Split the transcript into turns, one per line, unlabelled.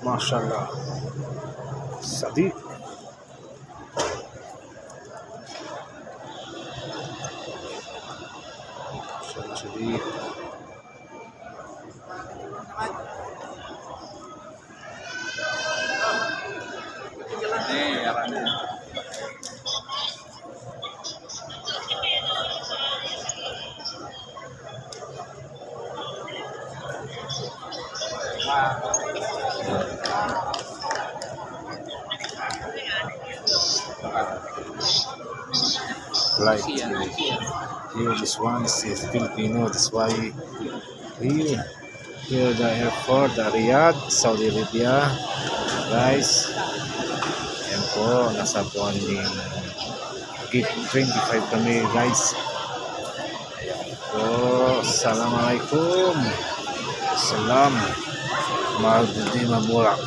MashaAllah. Sadiq. Sadiq. Like here, this one is Filipino. That's why here the airport, the Riyadh, Saudi Arabia, guys. Yan po, nasa bonding gate 25 kami, guys. Po, Assalamualaikum. Salam. Mahal din maburak.